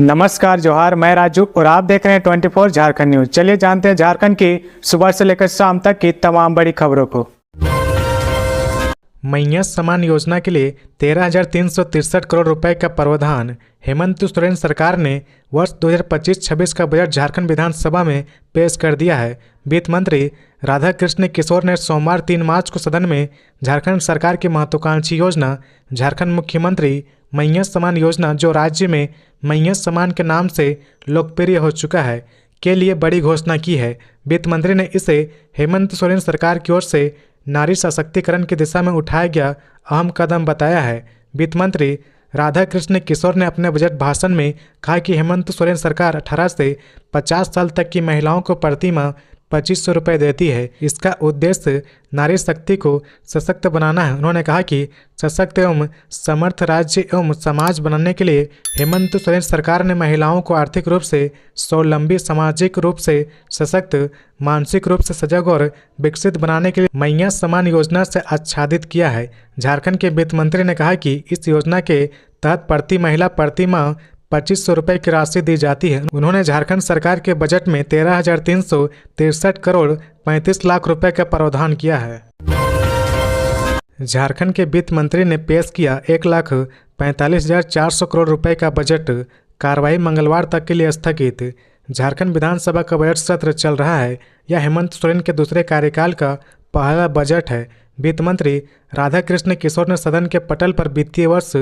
नमस्कार जोहार, मैं राजू और आप देख रहे हैं 24 झारखंड न्यूज। चलिए जानते हैं झारखंड की सुबह से लेकर शाम तक की तमाम बड़ी खबरों को। मैया सम्मान योजना के लिए 13,363 करोड़ रुपए का प्रावधान हेमंत सोरेन सरकार ने वर्ष 2025-26 का बजट झारखंड विधानसभा में पेश कर दिया है। वित्त मंत्री राधाकृष्ण किशोर ने सोमवार 3 मार्च को सदन में झारखंड सरकार की महत्वाकांक्षी योजना झारखंड मुख्यमंत्री मैया सम्मान योजना, जो राज्य में मैया सम्मान के नाम से लोकप्रिय हो चुका है, के लिए बड़ी घोषणा की है। वित्त मंत्री ने इसे हेमंत सोरेन सरकार की ओर से नारी सशक्तिकरण की दिशा में उठाया गया अहम कदम बताया है। वित्त मंत्री राधाकृष्ण किशोर ने अपने बजट भाषण में कहा कि हेमंत सोरेन सरकार 18 से 50 साल तक की महिलाओं को प्रति माह 2500 रुपये देती है। इसका उद्देश्य नारी शक्ति को सशक्त बनाना है। उन्होंने कहा कि सशक्त एवं समर्थ राज्य एवं समाज बनाने के लिए हेमंत सोरेन सरकार ने महिलाओं को आर्थिक रूप से स्वावलंबी, सामाजिक रूप से सशक्त, मानसिक रूप से सजग और विकसित बनाने के लिए मैया सम्मान योजना से आच्छादित किया है। झारखंड के वित्त मंत्री ने कहा कि इस योजना के तहत प्रति महिला प्रति माह 2500 रुपये की राशि दी जाती है। उन्होंने झारखंड सरकार के बजट में 13,363 करोड़ 35 लाख रुपए का प्रावधान किया है। झारखंड के वित्त मंत्री ने पेश किया 1,45,400 करोड़ रुपए का बजट। कार्रवाई मंगलवार तक के लिए स्थगित। झारखंड विधानसभा का बजट सत्र चल रहा है। यह हेमंत सोरेन के दूसरे कार्यकाल का पहला बजट है। वित्त मंत्री राधाकृष्ण किशोर ने सदन के पटल पर वित्तीय वर्ष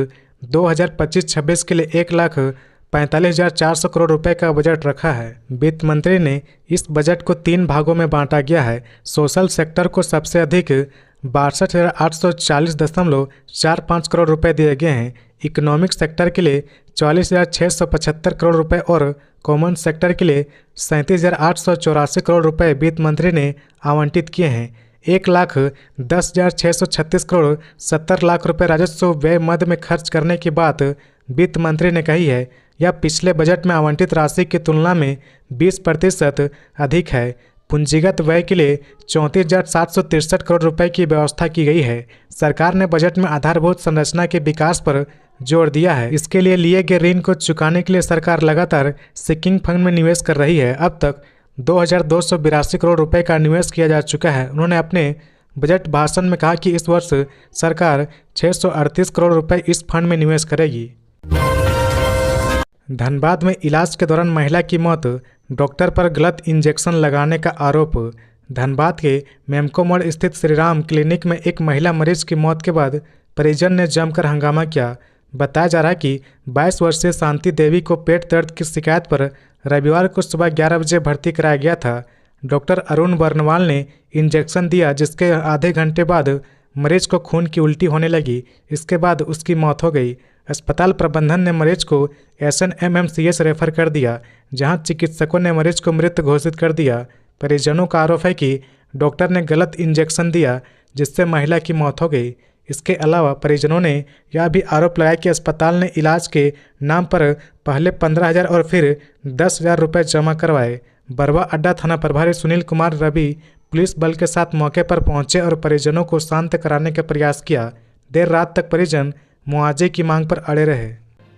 2025-26 के लिए 1,45,400 करोड़ रुपए का बजट रखा है। वित्त मंत्री ने इस बजट को 3 भागों में बांटा गया है। सोशल सेक्टर को सबसे अधिक 62,840.45 करोड़ रुपए दिए गए हैं। इकोनॉमिक सेक्टर के लिए 44,675 करोड़ रुपए और कॉमन सेक्टर के लिए 37,884 करोड़ रुपए वित्त मंत्री ने आवंटित किए हैं। 1,10,636 करोड़ 70 लाख रुपए राजस्व व्यय मद में खर्च करने की बात वित्त मंत्री ने कही है। यह पिछले बजट में आवंटित राशि की तुलना में 20% अधिक है। पूंजीगत व्यय के लिए 34,763 करोड़ रुपए की व्यवस्था की गई है। सरकार ने बजट में आधारभूत संरचना के विकास पर जोर दिया है। इसके लिए लिए गए ऋण को चुकाने के लिए सरकार लगातार सिकिंग फंड में निवेश कर रही है। अब तक 2,282 करोड़ रुपए का निवेश किया जा चुका है। उन्होंने अपने बजट भाषण में कहा कि इस वर्ष सरकार 638 करोड़ रुपए इस फंड में निवेश करेगी। धनबाद में इलाज के दौरान महिला की मौत, डॉक्टर पर गलत इंजेक्शन लगाने का आरोप। धनबाद के मेमको मोड़ स्थित श्रीराम क्लिनिक में एक महिला मरीज की मौत के बाद परिजन ने जमकर हंगामा किया। बताया जा रहा है कि 22 वर्षीय शांति देवी को पेट दर्द की शिकायत पर रविवार को सुबह 11 बजे भर्ती कराया गया था। डॉक्टर अरुण बर्नवाल ने इंजेक्शन दिया, जिसके आधे घंटे बाद मरीज को खून की उल्टी होने लगी। इसके बाद उसकी मौत हो गई। अस्पताल प्रबंधन ने मरीज को SNMMCH रेफर कर दिया, जहां चिकित्सकों ने मरीज को मृत घोषित कर दिया। परिजनों का आरोप है कि डॉक्टर ने गलत इंजेक्शन दिया, जिससे महिला की मौत हो गई। इसके अलावा परिजनों ने यह भी आरोप लगाया कि अस्पताल ने इलाज के नाम पर पहले 15,000 और फिर 10,000 रुपये जमा करवाए। बरवा अड्डा थाना प्रभारी सुनील कुमार रवि पुलिस बल के साथ मौके पर पहुंचे और परिजनों को शांत कराने का प्रयास किया। देर रात तक परिजन मुआवजे की मांग पर अड़े रहे।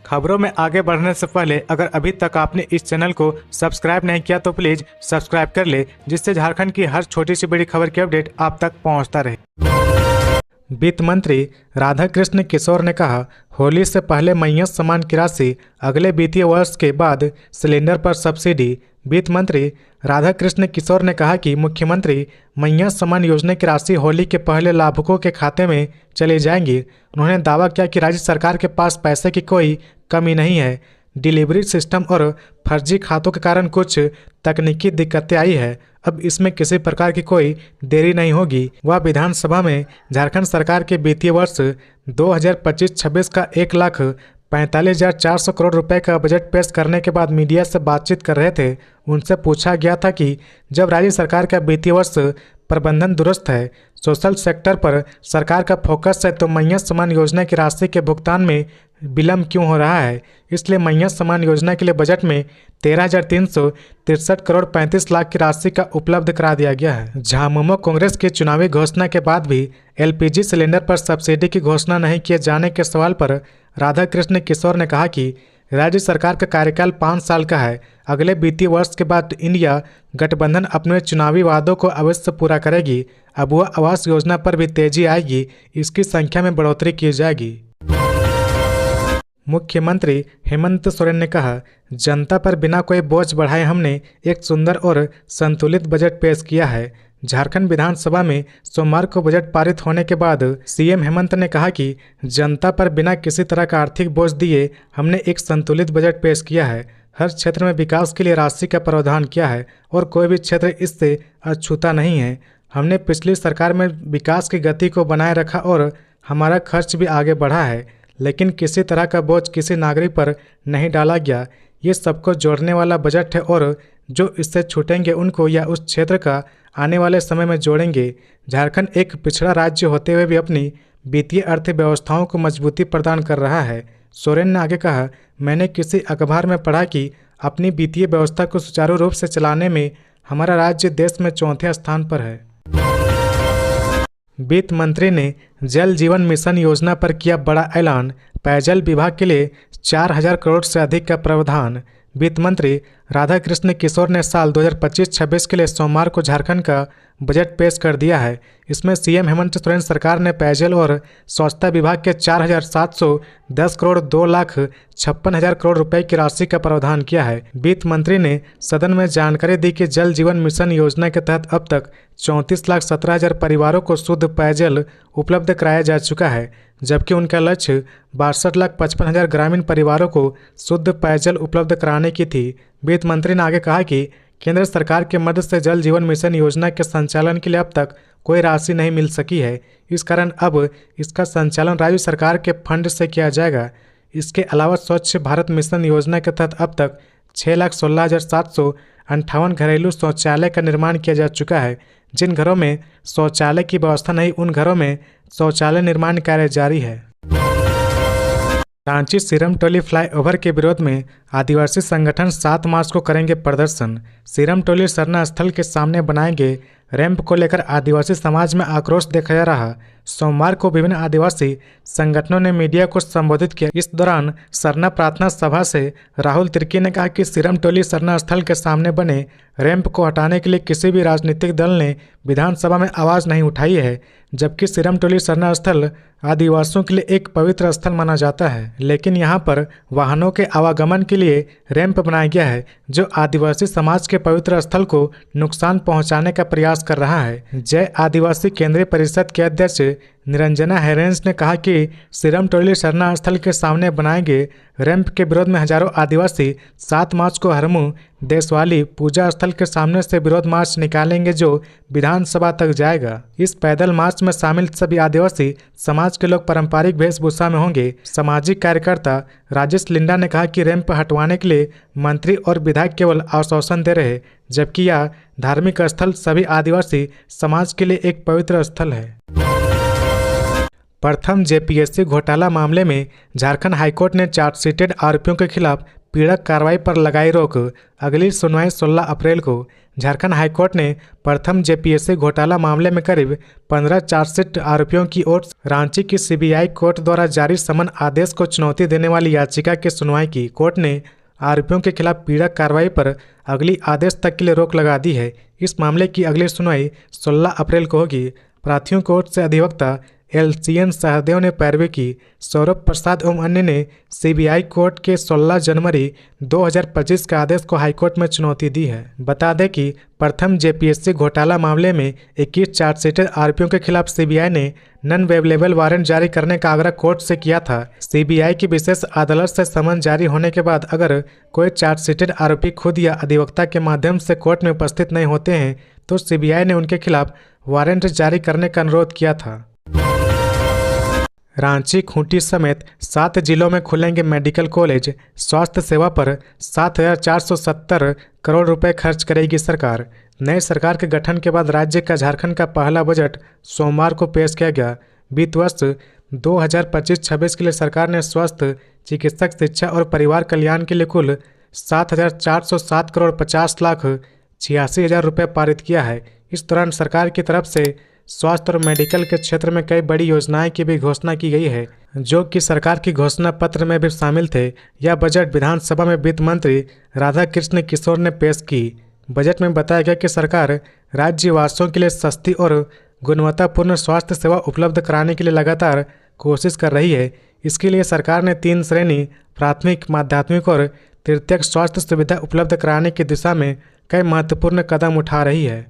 खबरों में आगे बढ़ने से पहले अगर अभी तक आपने इस चैनल को सब्सक्राइब नहीं किया तो प्लीज़ सब्सक्राइब कर ले, जिससे झारखंड की हर छोटी सी बड़ी खबर की अपडेट आप तक पहुँचता रहे। वित्त मंत्री राधाकृष्ण किशोर ने कहा, होली से पहले मैया सम्मान की राशि, अगले वित्तीय वर्ष के बाद सिलेंडर पर सब्सिडी। वित्त मंत्री राधाकृष्ण किशोर ने कहा कि मुख्यमंत्री मैया सम्मान योजना की राशि होली के पहले लाभुकों के खाते में चली जाएंगी। उन्होंने दावा किया कि राज्य सरकार के पास पैसे की कोई कमी नहीं है। डिलीवरी सिस्टम और फर्जी खातों के कारण कुछ तकनीकी दिक्कतें आई है। अब इसमें किसी प्रकार की कोई देरी नहीं होगी। वह विधानसभा में झारखंड सरकार के वित्तीय वर्ष 2025-26 का 1,45,400 करोड़ रुपए का बजट पेश करने के बाद मीडिया से बातचीत कर रहे थे। उनसे पूछा गया था कि जब राज्य सरकार का वित्तीय वर्ष प्रबंधन दुरुस्त है, सोशल सेक्टर पर सरकार का फोकस है, तो मैया सम्मान योजना की राशि के भुगतान में विलंब क्यों हो रहा है। इसलिए मैया सम्मान योजना के लिए बजट में 13,363 करोड़ 35 लाख की राशि का उपलब्ध करा दिया गया है। झामुमो कांग्रेस की चुनावी घोषणा के बाद भी LPG सिलेंडर पर सब्सिडी की घोषणा नहीं किए जाने के सवाल पर राधाकृष्ण किशोर ने कहा कि राज्य सरकार का कार्यकाल 5 साल का है। अगले वित्तीय वर्ष के बाद इंडिया गठबंधन अपने चुनावी वादों को अवश्य पूरा करेगी। अब वह आवास योजना पर भी तेजी आएगी, इसकी संख्या में बढ़ोतरी की जाएगी। मुख्यमंत्री हेमंत सोरेन ने कहा, जनता पर बिना कोई बोझ बढ़ाए हमने एक सुंदर और संतुलित बजट पेश किया है। झारखंड विधानसभा में सोमवार को बजट पारित होने के बाद सीएम हेमंत ने कहा कि जनता पर बिना किसी तरह का आर्थिक बोझ दिए हमने एक संतुलित बजट पेश किया है। हर क्षेत्र में विकास के लिए राशि का प्रावधान किया है और कोई भी क्षेत्र इससे अछूता नहीं है। हमने पिछली सरकार में विकास की गति को बनाए रखा और हमारा खर्च भी आगे बढ़ा है, लेकिन किसी तरह का बोझ किसी नागरिक पर नहीं डाला गया। ये सबको जोड़ने वाला बजट है और जो इससे छूटेंगे उनको या उस क्षेत्र का आने वाले समय में जोड़ेंगे। झारखंड एक पिछड़ा राज्य होते हुए भी अपनी वित्तीय अर्थव्यवस्थाओं को मजबूती प्रदान कर रहा है। सोरेन ने आगे कहा, मैंने किसी अखबार में पढ़ा कि अपनी वित्तीय व्यवस्था को सुचारू रूप से चलाने में हमारा राज्य देश में 4थे स्थान पर है। वित्त मंत्री ने जल जीवन मिशन योजना पर किया बड़ा ऐलान। पेयजल विभाग के लिए 4000 करोड़ से अधिक का प्रावधान। वित्त मंत्री राधाकृष्ण किशोर ने साल 2025-26 के लिए सोमवार को झारखंड का बजट पेश कर दिया है। इसमें सीएम हेमंत सोरेन सरकार ने पेयजल और स्वच्छता विभाग के 4710 करोड़ 2,56,000 करोड़ रुपए की राशि का प्रावधान किया है। वित्त मंत्री ने सदन में जानकारी दी कि जल जीवन मिशन योजना के तहत अब तक 34,17,000 परिवारों को शुद्ध पेयजल उपलब्ध कराया जा चुका है, जबकि उनका लक्ष्य 62,55,000 ग्रामीण परिवारों को शुद्ध पेयजल उपलब्ध कराने की थी। वित्त मंत्री ने आगे कहा कि केंद्र सरकार के मदद से जल जीवन मिशन योजना के संचालन के लिए अब तक कोई राशि नहीं मिल सकी है। इस कारण अब इसका संचालन राज्य सरकार के फंड से किया जाएगा। इसके अलावा स्वच्छ भारत मिशन योजना के तहत अब तक 6,16,758 घरेलू शौचालय का निर्माण किया जा चुका है। जिन घरों में शौचालय की व्यवस्था नहीं, उन घरों में शौचालय निर्माण कार्य जारी है। रांची सीरम टोली फ्लाईओवर के विरोध में आदिवासी संगठन 7 मार्च को करेंगे प्रदर्शन। सीरम टोली सरना स्थल के सामने बनाएंगे रैंप को लेकर आदिवासी समाज में आक्रोश देखा जा रहा। सोमवार को विभिन्न आदिवासी संगठनों ने मीडिया को संबोधित किया। इस दौरान सरना प्रार्थना सभा से राहुल तिर्की ने कहा कि सीरम टोली सरना स्थल के सामने बने रैंप को हटाने के लिए किसी भी राजनीतिक दल ने विधानसभा में आवाज़ नहीं उठाई है, जबकि सीरम टोली सरना स्थल आदिवासियों के लिए एक पवित्र स्थल माना जाता है। लेकिन यहाँ पर वाहनों के आवागमन के लिए रैंप बनाया गया है, जो आदिवासी समाज के पवित्र स्थल को नुकसान पहुँचाने का प्रयास कर रहा है। जय आदिवासी केंद्रीय परिषद के अध्यक्ष निरंजना हेरेंस ने कहा कि सीरम टोली सरना स्थल के सामने बनाए गए रैंप के विरोध में हजारों आदिवासी 7 मार्च को हरमू देशवाली पूजा स्थल के सामने से विरोध मार्च निकालेंगे, जो विधानसभा तक जाएगा। इस पैदल मार्च में शामिल सभी आदिवासी समाज के लोग पारंपरिक वेशभूषा में होंगे। सामाजिक कार्यकर्ता राजेश लिंडा ने कहा कि रैंप हटवाने के लिए मंत्री और विधायक केवल आश्वासन दे रहे, जबकि यह धार्मिक स्थल सभी आदिवासी समाज के लिए एक पवित्र स्थल है। प्रथम जेपीएससी घोटाला मामले में झारखंड हाईकोर्ट ने चार्जशीटेड आरोपियों के खिलाफ पीड़क कार्रवाई पर लगाई रोक। अगली सुनवाई 16 अप्रैल को। झारखंड हाईकोर्ट ने प्रथम जेपीएससी घोटाला मामले में करीब 15 चार्जशीट आरोपियों की ओर रांची की सीबीआई कोर्ट द्वारा जारी समन आदेश को चुनौती देने वाली याचिका की सुनवाई की। कोर्ट ने आरोपियों के खिलाफ पीड़क कार्रवाई पर अगली आदेश तक के लिए रोक लगा दी है। इस मामले की अगली सुनवाई 16 अप्रैल को होगी। प्रार्थियों कोर्ट से अधिवक्ता LCN सहदेव ने पैरवी की। सौरभ प्रसाद एवं अन्य ने सीबीआई कोर्ट के 16 जनवरी 2025 के आदेश को हाईकोर्ट में चुनौती दी है। बता दें कि प्रथम जेपीएससी घोटाला मामले में 21 चार्जशीटेड आरोपियों के खिलाफ सीबीआई ने नॉन अवेलेबल वारंट जारी करने का आग्रह कोर्ट से किया था। सीबीआई की विशेष अदालत से समन जारी होने के बाद अगर कोई चार्जशीटेड आरोपी खुद या अधिवक्ता के माध्यम से कोर्ट में उपस्थित नहीं होते हैं तो सीबीआई ने उनके खिलाफ वारंट जारी करने का अनुरोध किया था। रांची, खूंटी समेत 7 जिलों में खुलेंगे मेडिकल कॉलेज। स्वास्थ्य सेवा पर 7,470 करोड़ रुपए खर्च करेगी सरकार। नई सरकार के गठन के बाद राज्य का झारखंड का पहला बजट सोमवार को पेश किया गया। वित्त वर्ष 2025-26 के लिए सरकार ने स्वास्थ्य, चिकित्सक, शिक्षा और परिवार कल्याण के लिए कुल 7,407 करोड़ 50 लाख 86,000 रुपये पारित किया है। इस दौरान सरकार की तरफ से स्वास्थ्य और मेडिकल के क्षेत्र में कई बड़ी योजनाएं की भी घोषणा की गई है, जो कि सरकार की घोषणा पत्र में भी शामिल थे। यह बजट विधानसभा में वित्त मंत्री राधाकृष्ण किशोर ने पेश की। बजट में बताया गया कि सरकार राज्यवासियों के लिए सस्ती और गुणवत्तापूर्ण स्वास्थ्य सेवा उपलब्ध कराने के लिए लगातार कोशिश कर रही है। इसके लिए सरकार ने 3 श्रेणी प्राथमिक, माध्यमिक और तृतीयक स्वास्थ्य सुविधा उपलब्ध कराने की दिशा में कई महत्वपूर्ण कदम उठा रही है।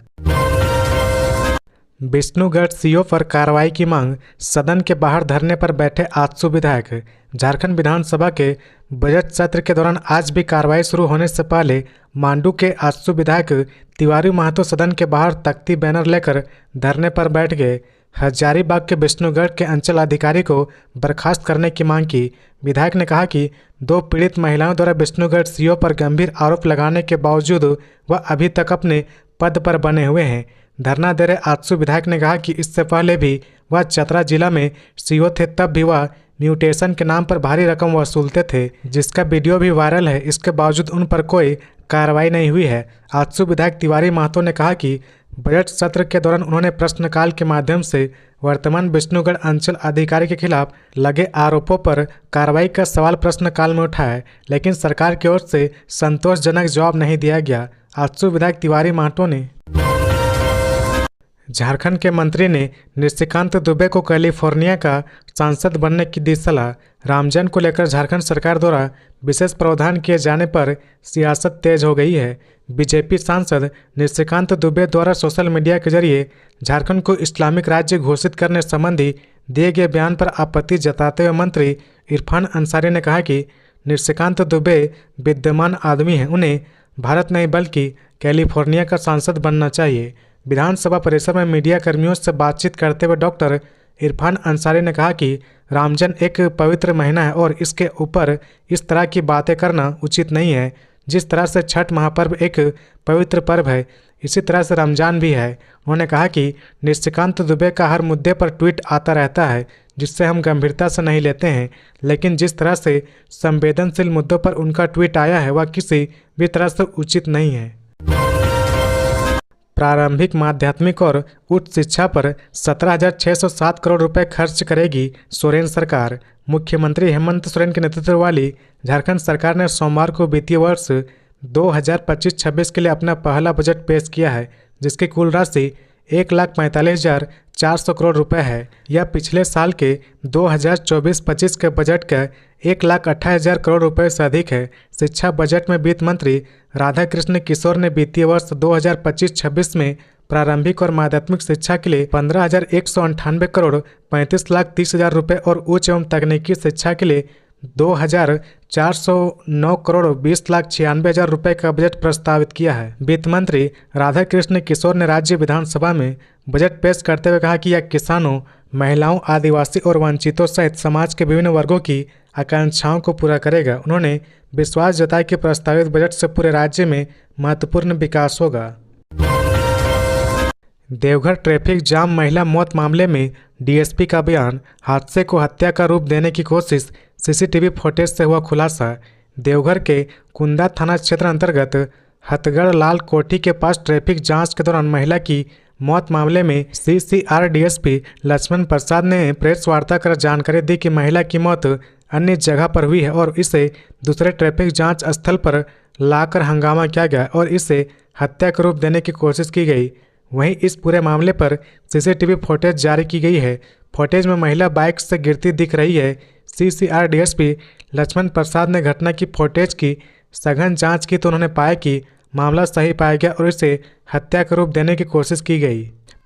विष्णुगढ़ सीओ पर कार्रवाई की मांग, सदन के बाहर धरने पर बैठे आजसू विधायक। झारखंड विधानसभा के बजट सत्र के दौरान आज भी कार्रवाई शुरू होने से पहले मांडू के आजसू विधायक तिवारी महतो सदन के बाहर तख्ती बैनर लेकर धरने पर बैठ गए। हजारीबाग के विष्णुगढ़ के अंचल अधिकारी को बर्खास्त करने की मांग की। विधायक ने कहा कि 2 पीड़ित महिलाओं द्वारा विष्णुगढ़ सीओ पर गंभीर आरोप लगाने के बावजूद वह अभी तक अपने पद पर बने हुए हैं। धरना दे रहे आजसू विधायक ने कहा कि इससे पहले भी वह चतरा जिला में सीओ थे, तब भी वह म्यूटेशन के नाम पर भारी रकम वसूलते थे, जिसका वीडियो भी वायरल है। इसके बावजूद उन पर कोई कार्रवाई नहीं हुई है। आजसू विधायक तिवारी महतो ने कहा कि बजट सत्र के दौरान उन्होंने प्रश्नकाल के माध्यम से वर्तमान विष्णुगढ़ अंचल अधिकारी के खिलाफ लगे आरोपों पर कार्रवाई का सवाल प्रश्नकाल में उठाया, लेकिन सरकार की ओर से संतोषजनक जवाब नहीं दिया गया। आजसू विधायक तिवारी महतो ने झारखंड के मंत्री ने निशिकांत दुबे को कैलिफोर्निया का सांसद बनने की दी सलाह। रामजन को लेकर झारखंड सरकार द्वारा विशेष प्रावधान किए जाने पर सियासत तेज हो गई है। बीजेपी सांसद निशिकांत दुबे द्वारा सोशल मीडिया के जरिए झारखंड को इस्लामिक राज्य घोषित करने संबंधी दिए गए बयान पर आपत्ति जताते हुए मंत्री इरफान अंसारी ने कहा कि निशिकांत दुबे विद्यमान आदमी हैं, उन्हें भारत नहीं बल्कि कैलिफोर्निया का सांसद बनना चाहिए। विधानसभा परिसर में मीडिया कर्मियों से बातचीत करते हुए डॉक्टर इरफान अंसारी ने कहा कि रामजन एक पवित्र महीना है और इसके ऊपर इस तरह की बातें करना उचित नहीं है। जिस तरह से छठ महापर्व एक पवित्र पर्व है, इसी तरह से रमजान भी है। उन्होंने कहा कि निशिकांत दुबे का हर मुद्दे पर ट्वीट आता रहता है, जिससे हम गंभीरता से नहीं लेते हैं, लेकिन जिस तरह से संवेदनशील मुद्दों पर उनका ट्वीट आया है वह किसी भी तरह से उचित नहीं है। प्रारंभिक, माध्यमिक और उच्च शिक्षा पर 17,607 करोड़ रुपए खर्च करेगी सोरेन सरकार। मुख्यमंत्री हेमंत सोरेन के नेतृत्व वाली झारखंड सरकार ने सोमवार को वित्तीय वर्ष 2025-26 के लिए अपना पहला बजट पेश किया है, जिसकी कुल राशि 1,45,400 करोड़ रुपए है। यह पिछले साल के 2024-25 के बजट का 1,28,000 करोड़ रुपए से अधिक है। शिक्षा बजट में वित्त मंत्री राधाकृष्ण किशोर ने वित्तीय वर्ष 2025-26 में प्रारंभिक और माध्यमिक शिक्षा के लिए 15,198 करोड़ 35,30,000 रुपये और उच्च एवं तकनीकी शिक्षा के लिए 2,409 करोड़ 20,96,000 रुपये का बजट प्रस्तावित किया है। वित्त मंत्री राधाकृष्ण किशोर ने राज्य विधानसभा में बजट पेश करते हुए कहा कि यह किसानों, महिलाओं, आदिवासी और वंचितों सहित समाज के विभिन्न वर्गों की आकांक्षाओं को पूरा करेगा। उन्होंने विश्वास जताया कि प्रस्तावित बजट से पूरे राज्य में महत्वपूर्ण विकास होगा। देवघर ट्रैफिक जाम, महिला मौत मामले में डीएसपी का बयान, हादसे को हत्या का रूप देने की कोशिश, सीसीटीवी फुटेज से हुआ खुलासा। देवघर के कुंदा थाना क्षेत्र अंतर्गत हथगढ़ लाल कोठी के पास ट्रैफिक जांच के दौरान महिला की मौत मामले में सीसीआर डीएसपी लक्ष्मण प्रसाद ने प्रेस वार्ता कर जानकारी दी कि महिला की मौत अन्य जगह पर हुई है और इसे दूसरे ट्रैफिक जांच स्थल पर लाकर हंगामा किया गया और इसे हत्या का रूप देने की कोशिश की गई। वहीं इस पूरे मामले पर सीसीटीवी फुटेज जारी की गई है। फुटेज में महिला बाइक से गिरती दिख रही है। सीसीआर डीएसपी लक्ष्मण प्रसाद ने घटना की फुटेज की सघन जांच की तो उन्होंने पाया कि मामला सही पाया गया और इसे हत्या का रूप देने की कोशिश की गई।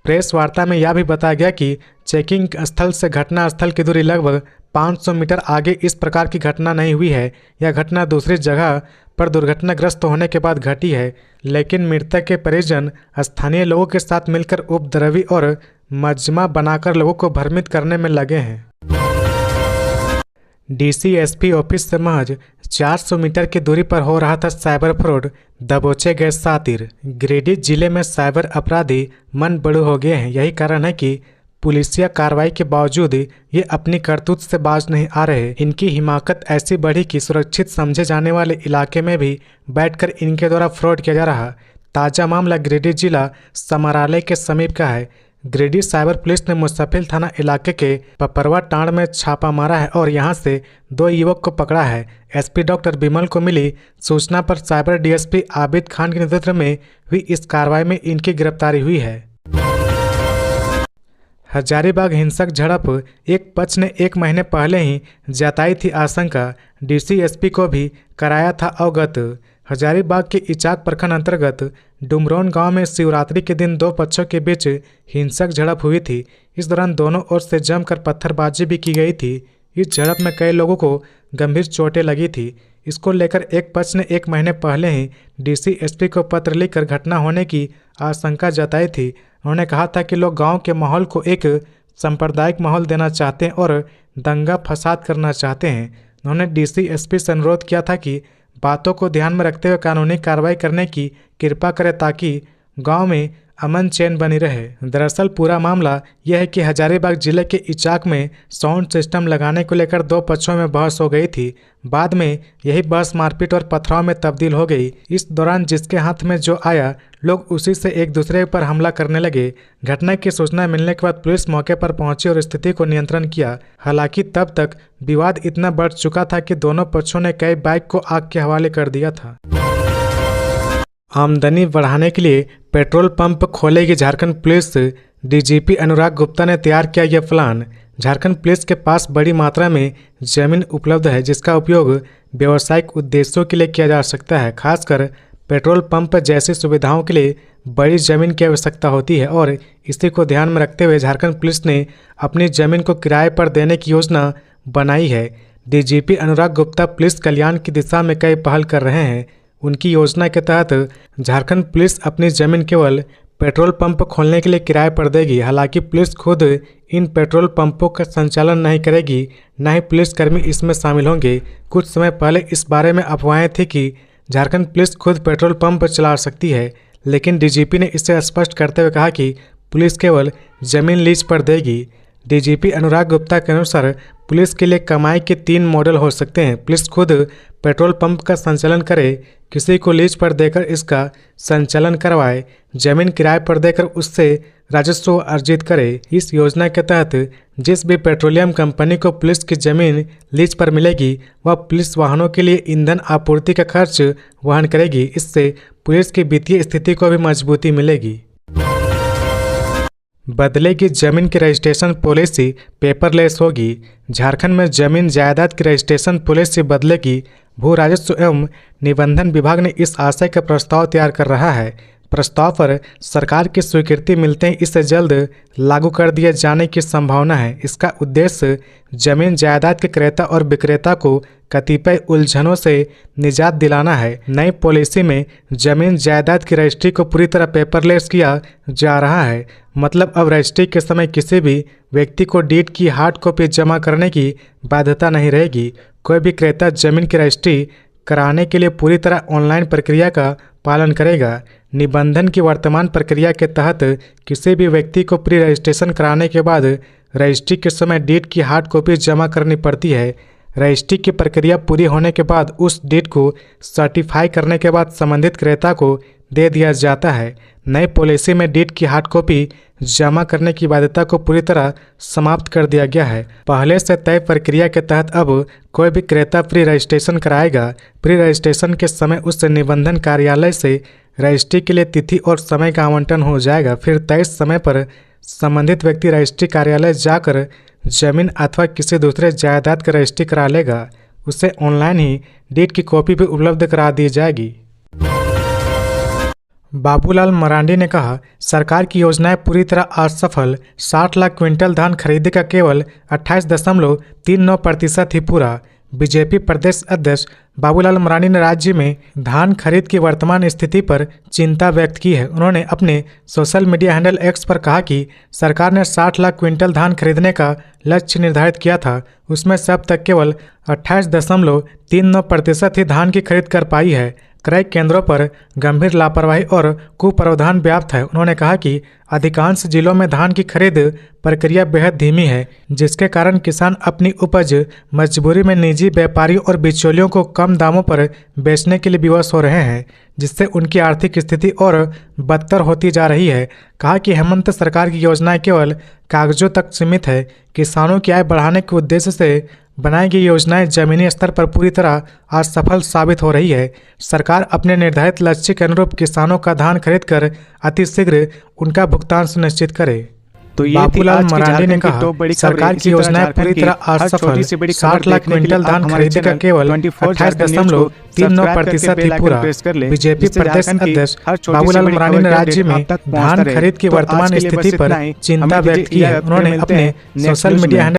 प्रेस वार्ता में यह भी बताया गया कि चेकिंग स्थल से घटना स्थल की दूरी लगभग 500 मीटर आगे इस प्रकार की घटना नहीं हुई है। यह घटना दूसरी जगह पर दुर्घटनाग्रस्त होने के बाद घटी है, लेकिन मृतक के परिजन स्थानीय लोगों के साथ मिलकर उपद्रवी और मजमा बनाकर लोगों को भ्रमित करने में लगे हैं। डीसीएसपी ऑफिस से महज 400 मीटर की दूरी पर हो रहा था साइबर फ्रॉड, दबोचे गए सातिर। गिरिडीह जिले में साइबर अपराधी मन बड़ू हो गए हैं। यही कारण है कि पुलिसिया कार्रवाई के बावजूद ये अपनी करतूत से बाज नहीं आ रहे। इनकी हिमाकत ऐसी बढ़ी कि सुरक्षित समझे जाने वाले इलाके में भी बैठकर इनके द्वारा फ्रॉड किया जा रहा। ताज़ा मामला गिरिडीह जिला समरालय के समीप का है, गिरिडीह साइबर पुलिस ने मुस्तफिल थाना इलाके के पपरवा टांड में छापा मारा है और यहां से 2 युवक को पकड़ा है। एसपी डॉक्टर बिमल को मिली सूचना पर साइबर डीएसपी आबिद खान के नेतृत्व में हुई इस कार्रवाई में इनकी गिरफ्तारी हुई है। हजारीबाग हिंसक झड़प, एक पक्ष ने 1 महीने पहले ही जताई थी आशंका, डीसी एसपी को भी कराया था अवगत। हजारीबाग के इचाक प्रखंड अंतर्गत डुमरौन गांव में शिवरात्रि के दिन 2 पक्षों के बीच हिंसक झड़प हुई थी। इस दौरान दोनों ओर से जमकर पत्थरबाजी भी की गई थी। इस झड़प में कई लोगों को गंभीर चोटें लगी थी। इसको लेकर एक पक्ष ने 1 महीने पहले ही डीसी एसपी को पत्र लिखकर घटना होने की आशंका जताई थी। उन्होंने कहा था कि लोग गांव के माहौल को एक सांप्रदायिक माहौल देना चाहते हैं और दंगा फसाद करना चाहते हैं। उन्होंने डीसी एसपी से अनुरोध किया था कि बातों को ध्यान में रखते हुए कानूनी कार्रवाई करने की कृपा करें ताकि गांव में अमन चैन बनी रहे। दरअसल पूरा मामला यह है कि हजारीबाग जिले के इचाक में साउंड सिस्टम लगाने को लेकर 2 पक्षों में बहस हो गई थी। बाद में यही बहस मारपीट और पथराव में तब्दील हो गई। इस दौरान जिसके हाथ में जो आया लोग उसी से एक दूसरे पर हमला करने लगे। घटना की सूचना मिलने के बाद पुलिस मौके पर पहुंची और स्थिति को नियंत्रण किया। हालांकि तब तक विवाद इतना बढ़ चुका था कि दोनों पक्षों ने कई बाइक को आग के हवाले कर दिया था। आमदनी बढ़ाने के लिए पेट्रोल पंप खोलेगी झारखंड पुलिस, डीजीपी अनुराग गुप्ता ने तैयार किया यह प्लान। झारखंड पुलिस के पास बड़ी मात्रा में जमीन उपलब्ध है जिसका उपयोग व्यावसायिक उद्देश्यों के लिए किया जा सकता है। खासकर पेट्रोल पंप जैसी सुविधाओं के लिए बड़ी जमीन की आवश्यकता होती है और इसी को ध्यान में रखते हुए झारखंड पुलिस ने अपनी जमीन को किराए पर देने की योजना बनाई है। डीजीपी अनुराग गुप्ता पुलिस कल्याण की दिशा में कई पहल कर रहे हैं। उनकी योजना के तहत झारखंड पुलिस अपनी जमीन केवल पेट्रोल पंप खोलने के लिए किराए पर देगी। हालांकि पुलिस खुद इन पेट्रोल पंपों का संचालन नहीं करेगी, न ही पुलिसकर्मी इसमें शामिल होंगे। कुछ समय पहले इस बारे में अफवाहें थी कि झारखंड पुलिस खुद पेट्रोल पंप चला सकती है, लेकिन डीजीपी ने इसे स्पष्ट करते हुए कहा कि पुलिस केवल जमीन लीज पर देगी। डीजीपी अनुराग गुप्ता के अनुसार पुलिस के लिए कमाई के 3 मॉडल हो सकते हैं। पुलिस खुद पेट्रोल पंप का संचालन करे, किसी को लीज पर देकर इसका संचालन करवाए, जमीन किराए पर देकर उससे राजस्व अर्जित करे। इस योजना के तहत जिस भी पेट्रोलियम कंपनी को पुलिस की जमीन लीज पर मिलेगी वह पुलिस वाहनों के लिए ईंधन आपूर्ति का खर्च वहन करेगी। इससे पुलिस की वित्तीय स्थिति को भी मजबूती मिलेगी। बदलेगी जमीन की रजिस्ट्रेशन पॉलिसी, पेपरलेस होगी। झारखंड में जमीन जायदाद की रजिस्ट्रेशन पॉलिसी बदलेगी। भू राजस्व एवं निबंधन विभाग ने इस आशय का प्रस्ताव तैयार कर रहा है। प्रस्ताव पर सरकार की स्वीकृति मिलते ही इसे जल्द लागू कर दिए जाने की संभावना है। इसका उद्देश्य जमीन जायदाद के क्रेता और विक्रेता को कतिपय उलझनों से निजात दिलाना है। नई पॉलिसी में जमीन जायदाद की रजिस्ट्री को पूरी तरह पेपरलेस किया जा रहा है। मतलब अब रजिस्ट्री के समय किसी भी व्यक्ति को डीड की हार्ड कॉपी जमा करने की बाध्यता नहीं रहेगी। कोई भी क्रेता जमीन की रजिस्ट्री कराने के लिए पूरी तरह ऑनलाइन प्रक्रिया का पालन करेगा। निबंधन की वर्तमान प्रक्रिया के तहत किसी भी व्यक्ति को प्री रजिस्ट्रेशन कराने के बाद रजिस्ट्री के समय डीड की हार्ड कॉपी जमा करनी पड़ती है। रजिस्ट्री की प्रक्रिया पूरी होने के बाद उस डीड को सर्टिफाई करने के बाद संबंधित क्रेता को दे दिया जाता है। नई पॉलिसी में डीड की हार्ड कॉपी जमा करने की बाध्यता को पूरी तरह समाप्त कर दिया गया है। पहले से तय प्रक्रिया के तहत अब कोई भी क्रेता प्री रजिस्ट्रेशन कराएगा। प्री रजिस्ट्रेशन के समय उस निबंधन कार्यालय से रजिस्ट्री के लिए तिथि और समय का आवंटन हो जाएगा। फिर तय समय पर संबंधित व्यक्ति रजिस्ट्री कार्यालय जाकर जमीन अथवा किसी दूसरे जायदाद का रजिस्ट्री करा लेगा। उसे ऑनलाइन ही डीड की कॉपी भी उपलब्ध करा दी जाएगी। बाबूलाल मरांडी ने कहा, सरकार की योजनाएं पूरी तरह असफल। 60 लाख क्विंटल धान खरीदी का केवल 28.39% ही पूरा। बीजेपी प्रदेश अध्यक्ष बाबूलाल मरांडी ने राज्य में धान खरीद की वर्तमान स्थिति पर चिंता व्यक्त की है। उन्होंने अपने सोशल मीडिया हैंडल एक्स पर कहा कि सरकार ने 60 लाख क्विंटल धान खरीदने का लक्ष्य निर्धारित किया था, उसमें से अब तक केवल 28.39% ही धान की खरीद कर पाई है। क्रय केंद्रों पर गंभीर लापरवाही और कुप्रबंधन व्याप्त है। उन्होंने कहा कि अधिकांश जिलों में धान की खरीद प्रक्रिया बेहद धीमी है, जिसके कारण किसान अपनी उपज मजबूरी में निजी व्यापारियों और बिचौलियों को कम दामों पर बेचने के लिए विवश हो रहे हैं, जिससे उनकी आर्थिक स्थिति और बदतर होती जा रही है। कहा कि हेमंत सरकार की योजनाएं केवल कागजों तक सीमित है। किसानों की आय बढ़ाने के उद्देश्य से बनाई गई योजनाएं जमीनी स्तर पर पूरी तरह असफल साबित हो रही है। सरकार अपने निर्धारित लक्ष्य के अनुरूप किसानों का धान खरीदकर अतिशीघ्र उनका भुगतान सुनिश्चित करे। तो ये बाबूलाल मरांडी ने कहा, सरकार की योजनाएं पूरी तरह असफल। 60 लाख क्विंटल धान खरीदने का केवल 28.39% ही पूरा। बीजेपी प्रदेश अध्यक्ष बाबूलाल मरांडी ने राज्य में धान खरीद की वर्तमान स्थिति पर चिंता व्यक्त की है। उन्होंने अपने सोशल मीडिया